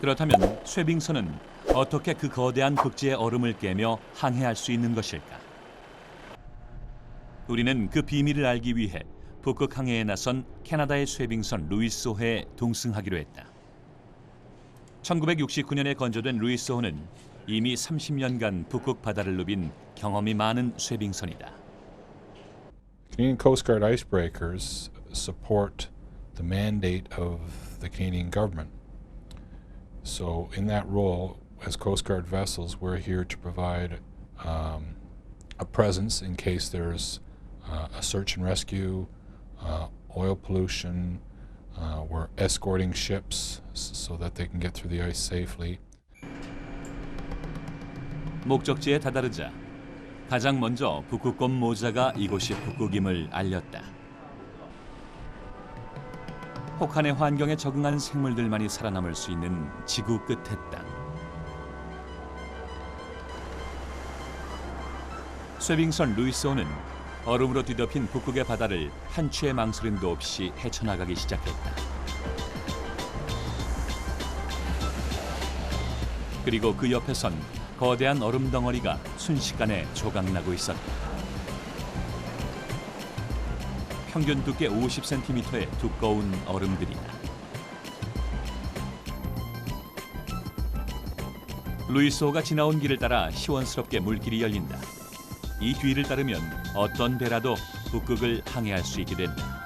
그렇다면 쇠빙선은 어떻게 그 거대한 극지의 얼음을 깨며 항해할 수 있는 것일까? 우리는 그 비밀을 알기 위해 북극 항해에 나선 캐나다의 쇠빙선 루이스호에 동승하기로 했다. 1969년에 건조된 루이스호는 이미 30년간 북극 바다를 누빈 경험이 많은 쇠빙선이다. Canadian Coast Guard icebreakers support the mandate of the Canadian government. So in that role, as Coast Guard vessels, we're here to provide a presence in case there's a search and rescue, oil pollution. We're escorting ships so that they can get through the ice safely. 목적지에 다다르자 가장 먼저 북극곰 모자가 이곳이 북극임을 알렸다. 혹한의 환경에 적응한 생물들만이 살아남을 수 있는 지구 끝의 땅. 쇠빙선 루이스호는 얼음으로 뒤덮인 북극의 바다를 한치의 망설임도 없이 헤쳐나가기 시작했다. 그리고 그 옆에선 거대한 얼음 덩어리가 순식간에 조각나고 있었다. 평균 두께 50cm의 두꺼운 얼음들이다. 루이스호가 지나온 길을 따라 시원스럽게 물길이 열린다. 이 뒤를 따르면 어떤 배라도 북극을 항해할 수 있게 된다.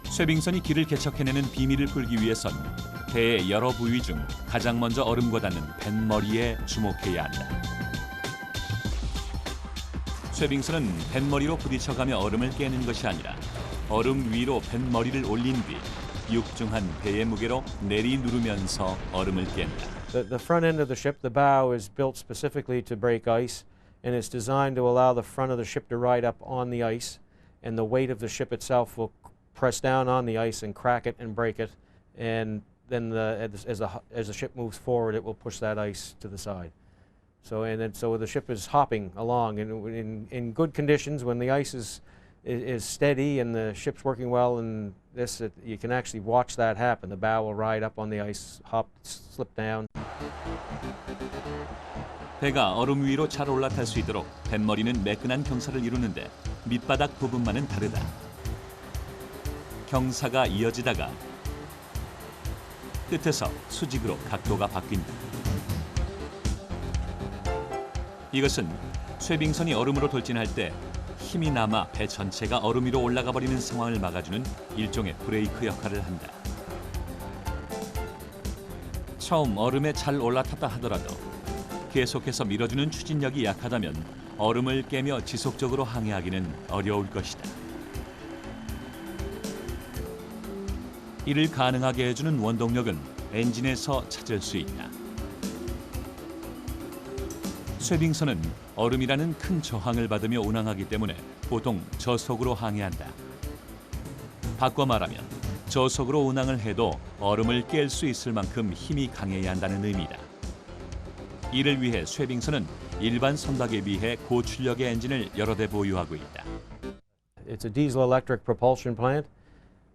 쇠빙선이 길을 개척해내는 비밀을 풀기 위해선 배의 여러 부위 중 가장 먼저 얼음과 닿는 뱃머리에 주목해야 한다. 쇠빙선은 뱃머리로 부딪혀가며 얼음을 깨는 것이 아니라 얼음 위로 뱃머리를 올린 뒤 육중한 배의 무게로 내리누르면서 얼음을 깬다. The front end of the ship, the bow, is built specifically to break ice, and it's designed to allow the front of the ship to ride up on the ice, and the weight of the ship itself will press down on the ice and crack it and break it, and then as the ship moves forward, it will push that ice to the side. So the ship is hopping along, and in good conditions, when the ice is steady and the ship's working well, and you can actually watch that happen. The bow will ride up on the ice, hop, slip down. 배가 얼음 위로 잘 올라탈 수 있도록 뱃머리는 매끈한 경사를 이루는데 밑바닥 부분만은 다르다. 경사가 이어지다가 끝에서 수직으로 각도가 바뀐다. 이것은 쇠빙선이 얼음으로 돌진할 때 힘이 남아 배 전체가 얼음 위로 올라가 버리는 상황을 막아주는 일종의 브레이크 역할을 한다. 처음 얼음에 잘 올라탔다 하더라도 계속해서 밀어주는 추진력이 약하다면 얼음을 깨며 지속적으로 항해하기는 어려울 것이다. 이를 가능하게 해주는 원동력은 엔진에서 찾을 수 있다. 쇠빙선은 얼음이라는 큰 저항을 받으며 운항하기 때문에 보통 저속으로 항해한다. 바꿔 말하면 저속으로 운항을 해도 얼음을 깰 수 있을 만큼 힘이 강해야 한다는 의미다. 이를 위해 쇠빙선은 일반 선박에 비해 고출력의 엔진을 여러 대 보유하고 있다. It's a diesel-electric propulsion plant.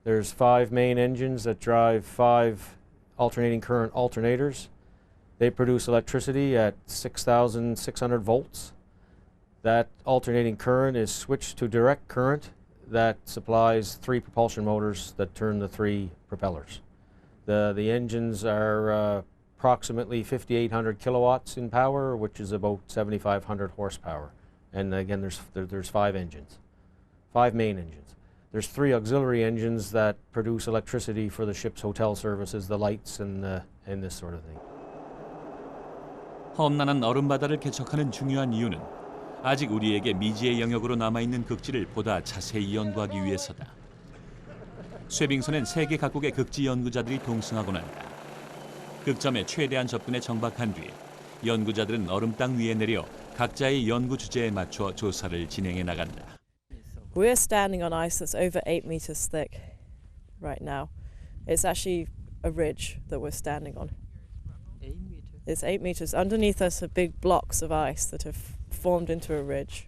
There's 5 main engines that drive 5 alternating current alternators. They produce electricity at 6,600 volts. That alternating current is switched to direct current that supplies 3 propulsion motors that turn the 3 propellers. The engines are approximately 5,800 kilowatts in power, which is about 7,500 horsepower. And again, there's 5 engines, 5 main engines. There's 3 auxiliary engines that produce electricity for the ship's hotel services, the lights and this sort of thing. 험난한 얼음바다를 개척하는 중요한 이유는 아직 우리에게 미지의 영역으로 남아있는 극지를 보다 자세히 연구하기 위해서다. 쇠빙선엔 세계 각국의 극지 연구자들이 동승하고 난다. 극점에 최대한 접근에 정박한 뒤 연구자들은 얼음 땅 위에 내려 각자의 연구 주제에 맞춰 조사를 진행해 나간다. We're standing on ice that's over 8 meters thick right now. It's actually a ridge that we're standing on. 8 meters? It's 8 meters. Underneath us are big blocks of ice that have formed into a ridge.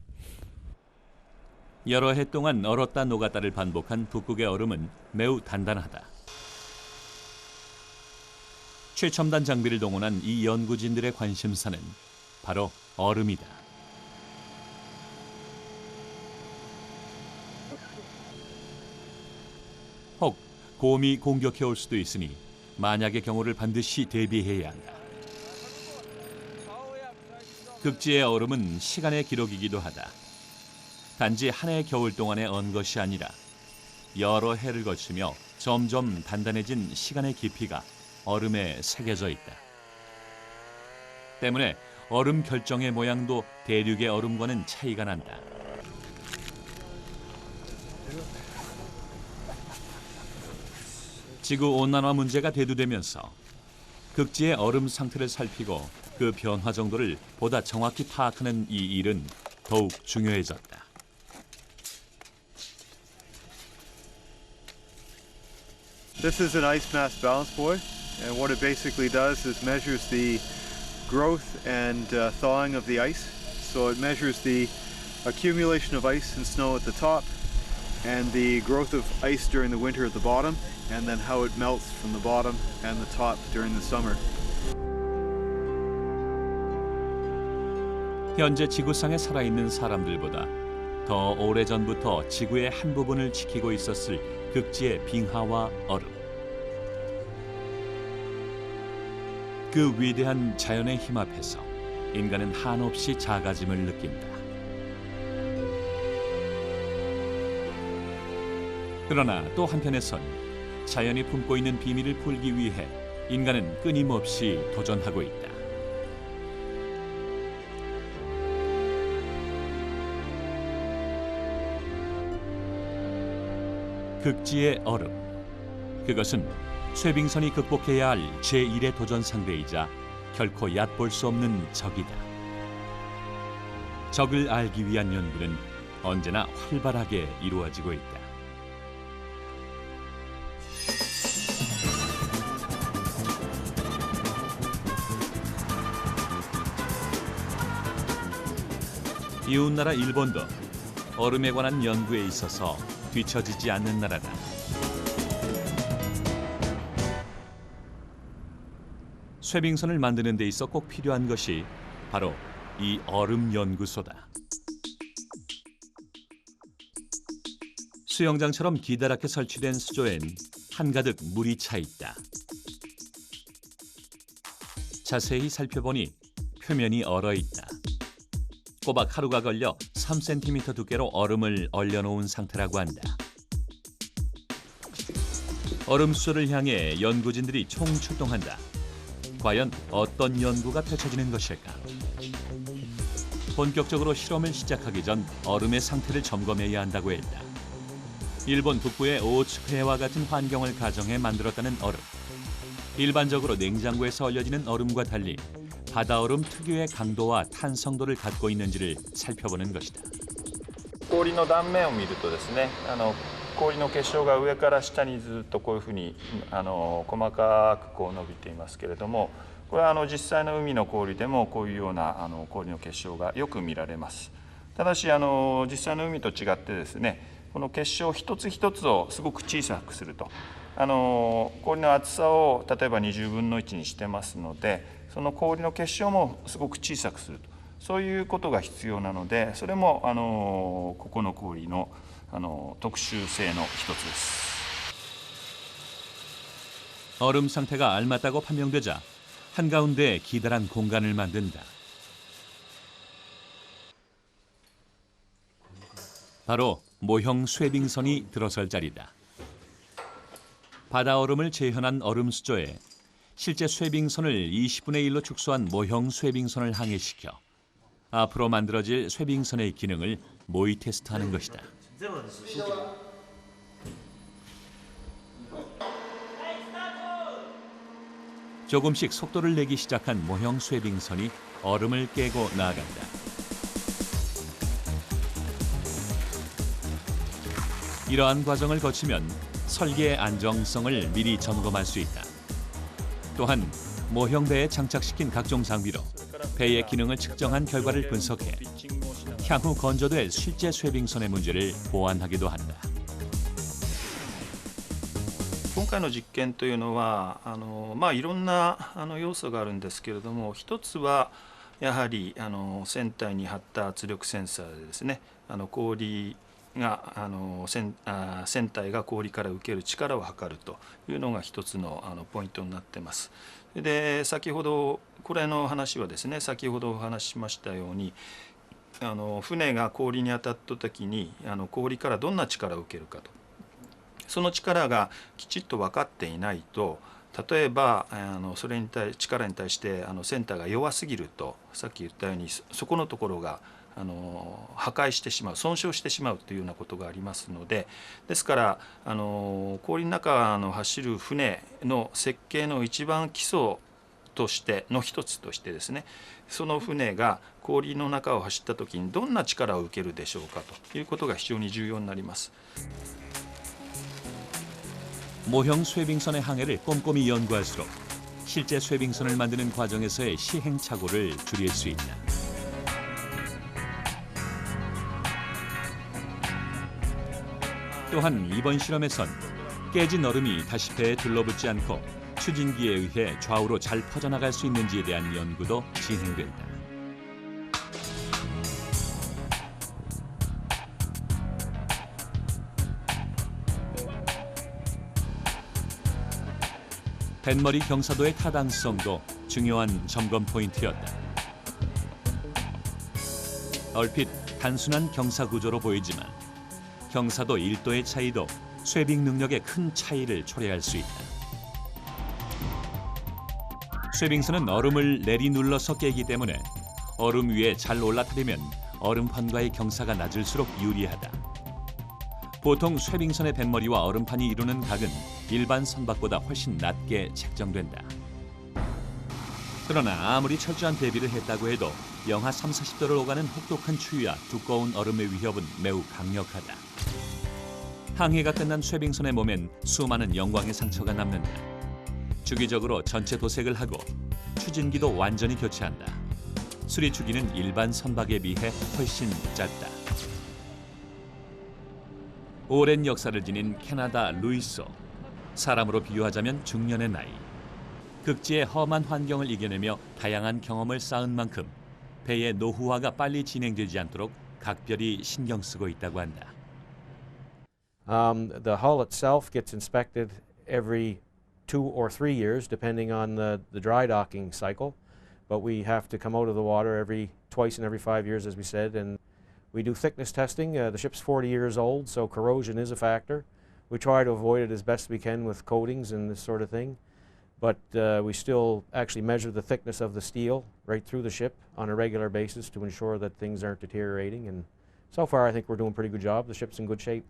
여러 해 동안 얼었다 녹았다를 반복한 북극의 얼음은 매우 단단하다. 최첨단 장비를 동원한 이 연구진들의 관심사는 바로 얼음이다. 혹 곰이 공격해 올 수도 있으니 만약의 경우를 반드시 대비해야 한다. 극지의 얼음은 시간의 기록이기도 하다. 단지 한 해 겨울 동안에 언 것이 아니라 여러 해를 거치며 점점 단단해진 시간의 깊이가 얼음에 새겨져 있다. 때문에 얼음 결정의 모양도 대륙의 얼음과는 차이가 난다. 지구온난화 문제가 대두되면서 극지의 얼음 상태를 살피고 그 변화 정도를 보다 정확히 파악하는 이 일은 더욱 중요해졌다. This is an ice mass balance buoy, and what it basically does is measures the growth and thawing of the ice. So it measures the accumulation of ice and snow at the top, and the growth of ice during the winter at the bottom, and then how it melts from the bottom and the top during the summer. 현재 지구상에 살아있는 사람들보다 더 오래전부터 지구의 한 부분을 지키고 있었을 극지의 빙하와 얼음. 그 위대한 자연의 힘 앞에서 인간은 한없이 작아짐을 느낀다. 그러나 또 한편에선 자연이 품고 있는 비밀을 풀기 위해 인간은 끊임없이 도전하고 있다. 극지의 얼음. 그것은 쇠빙선이 극복해야 할 제1의 도전 상대이자 결코 얕볼 수 없는 적이다. 적을 알기 위한 연구는 언제나 활발하게 이루어지고 있다. 이웃나라 일본도 얼음에 관한 연구에 있어서 뒤처지지 않는 나라다. 쇠빙선을 만드는 데 있어 꼭 필요한 것이 바로 이 얼음 연구소다. 수영장처럼 기다랗게 설치된 수조엔 한가득 물이 차 있다. 자세히 살펴보니 표면이 얼어 있다. 꼬박 하루가 걸려 3cm 두께로 얼음을 얼려놓은 상태라고 한다. 얼음 수조를 향해 연구진들이 총출동한다. 과연 어떤 연구가 펼쳐지는 것일까? 본격적으로 실험을 시작하기 전 얼음의 상태를 점검해야 한다고 했다. 일본 북부의 오츠크해와 같은 환경을 가정해 만들었다는 얼음. 일반적으로 냉장고에서 얼려지는 얼음과 달리 바다 얼음 특유의 강도와 탄성도를 갖고 있는지를 살펴보는 것이다. 氷の断面を見るとですね、氷の結晶が上から下にずっとこういうふうに細かくこう伸びていますけれども、これは実際の海の氷でもこういうような氷の結晶がよく見られます。ただし実際の海と違ってですね、この結晶一つ一つをすごく小さくすると、氷の厚さを例えば20分の1にしてますので、その氷の結晶もすごく小さくすると、そういうことが必要なので、それもここの氷の特殊性の一つです。 얼음 상태가 알맞다고 판명되자 한가운데 기다란 공간을 만든다. 바로 모형 쇠빙선이 들어설 자리다. 바다 얼음을 재현한 얼음 수조에 실제 쇠빙선을 20분의 1로 축소한 모형 쇠빙선을 항해시켜 앞으로 만들어질 쇠빙선의 기능을 모의 테스트하는 것이다. 조금씩 속도를 내기 시작한 모형 쇠빙선이 얼음을 깨고 나아간다. 이러한 과정을 거치면 설계의 안정성을 미리 점검할 수 있다. 또한 모형 배에 장착시킨 각종 장비로 배의 기능을 측정한 결과를 분석해 향후 건조될 실제 쇠빙선의 문제를 보완하기도 한다. 今回の実験というのはいろんな要素があるんですけれども、一つはやはり船体に貼った圧力センサーでですね、氷が船体が氷から受ける力を測るというのが一つのポイントになってます。で、先ほどこれの話はですね、先ほどお話ししましたように、船が氷に当たった時に氷からどんな力を受けるかと、その力がきちっと分かっていないと、例えばそれに力に対してセンターが弱すぎると、さっき言ったようにそこのところが破壊してしまう、損傷してしまうというようなことがありますので、ですから氷の中走る船の設計の一番基礎としての一つとしてですね、その船が氷の中を走った時にどんな力を受けるでしょうかということが非常に重要になります。 모형 쇠빙선의 항해를 꼼꼼히 연구할수록 실제 쇠빙선을 만드는 과정에서의 시행착오를 줄일 수 있다. 또한 이번 실험에선 깨진 얼음이 다시 배에 둘러붙지 않고 추진기에 의해 좌우로 잘 퍼져나갈 수 있는지에 대한 연구도 진행된다. 뱃머리 경사도의 타당성도 중요한 점검 포인트였다. 얼핏 단순한 경사 구조로 보이지만 경사도 1도의 차이도 쇠빙 능력에 큰 차이를 초래할 수 있다. 쇠빙선은 얼음을 내리눌러서 깨기 때문에 얼음 위에 잘 올라타려면 얼음판과의 경사가 낮을수록 유리하다. 보통 쇠빙선의 뱃머리와 얼음판이 이루는 각은 일반 선박보다 훨씬 낮게 책정된다. 그러나 아무리 철저한 대비를 했다고 해도 영하 30~40도를 오가는 혹독한 추위와 두꺼운 얼음의 위협은 매우 강력하다. 항해가 끝난 쇠빙선의 몸엔 수많은 영광의 상처가 남는다. 주기적으로 전체 도색을 하고 추진기도 완전히 교체한다. 수리 주기는 일반 선박에 비해 훨씬 짧다. 오랜 역사를 지닌 캐나다 루이소. 사람으로 비유하자면 중년의 나이. 극지의 험한 환경을 이겨내며 다양한 경험을 쌓은 만큼 배의 노후화가 빨리 진행되지 않도록 각별히 신경 쓰고 있다고 한다. The hull itself gets inspected every 2 or 3 years, depending on the dry docking cycle. But we have to come out of the water twice in every 5 years, as we said, and we do thickness testing. The ship's 40 years old, so corrosion is a factor. We try to avoid it as best we can with coatings and this sort of thing. But we still actually measure the thickness of the steel right through the ship on a regular basis to ensure that things aren't deteriorating. And so far, I think we're doing a pretty good job. The ship's in good shape.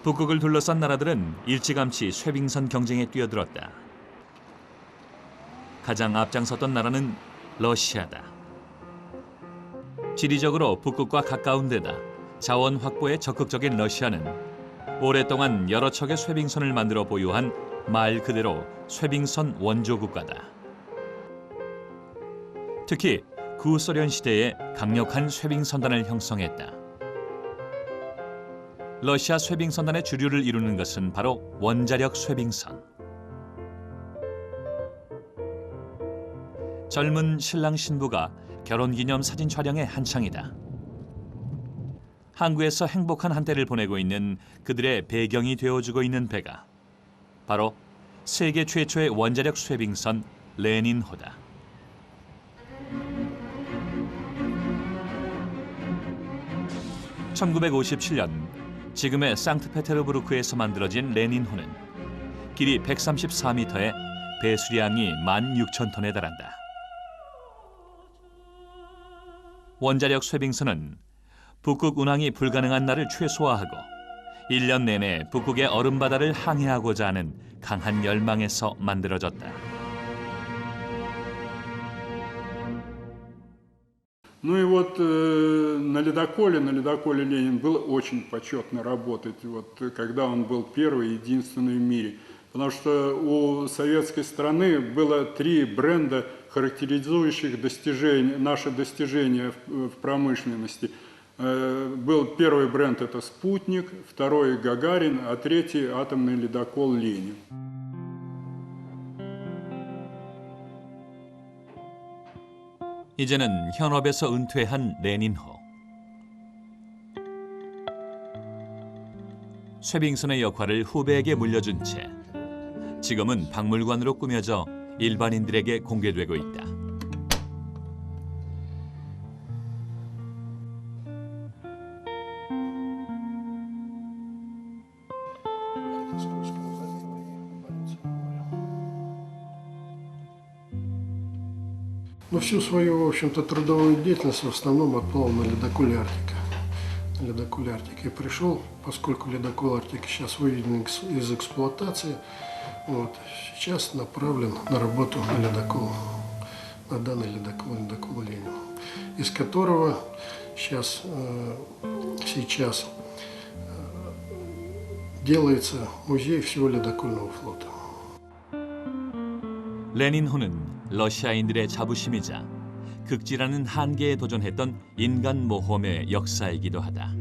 북극을 둘러싼 나라들은 일찌감치 쇠빙선 경쟁에 뛰어들었다. 가장 앞장섰던 나라는 러시아다. 지리적으로 북극과 가까운 데다 자원 확보에 적극적인 러시아는 오랫동안 여러 척의 쇠빙선을 만들어 보유한 말 그대로 쇠빙선 원조 국가다. 특히 구소련 시대에 강력한 쇠빙선단을 형성했다. 러시아 쇠빙선단의 주류를 이루는 것은 바로 원자력 쇠빙선. 젊은 신랑 신부가 결혼기념 사진 촬영에 한창이다. 항구에서 행복한 한때를 보내고 있는 그들의 배경이 되어주고 있는 배가 바로 세계 최초의 원자력 쇠빙선 레닌호다. (1957년) 지금의 상트페테르부르크에서 만들어진 레닌호는 길이 134m에 배수량이 16,000톤에 달한다. 원자력 쇠빙선은 북극 운항이 불가능한 날을 최소화하고 1년 내내 북극의 얼음바다를 항해하고자 하는 강한 열망에서 만들어졌다. Ну и вот на ледоколе Ленин было очень почетно работать, вот, когда он был первый и единственный в мире. Потому что у советской страны было 3 бренда, характеризующих наши достижения в промышленности. Был первый бренд — это «Спутник», второй — «Гагарин», а третий — атомный ледокол «Ленин». 이제는 현업에서 은퇴한 레닌호. 쇠빙선의 역할을 후배에게 물려준 채 지금은 박물관으로 꾸며져 일반인들에게 공개되고 있다. Но всю свою, в общем-то, трудовую деятельность в основном отплыл на ледоколе «Арктика». На ледоколе «Арктика» и пришел, поскольку ледокол «Арктика» сейчас выведен из эксплуатации, вот, сейчас направлен на работу на ледокол, на данный ледокол «Ленин», из которого сейчас делается музей всего ледокольного флота. 레닌호는 러시아인들의 자부심이자 극지라는 한계에 도전했던 인간 모험의 역사이기도 하다.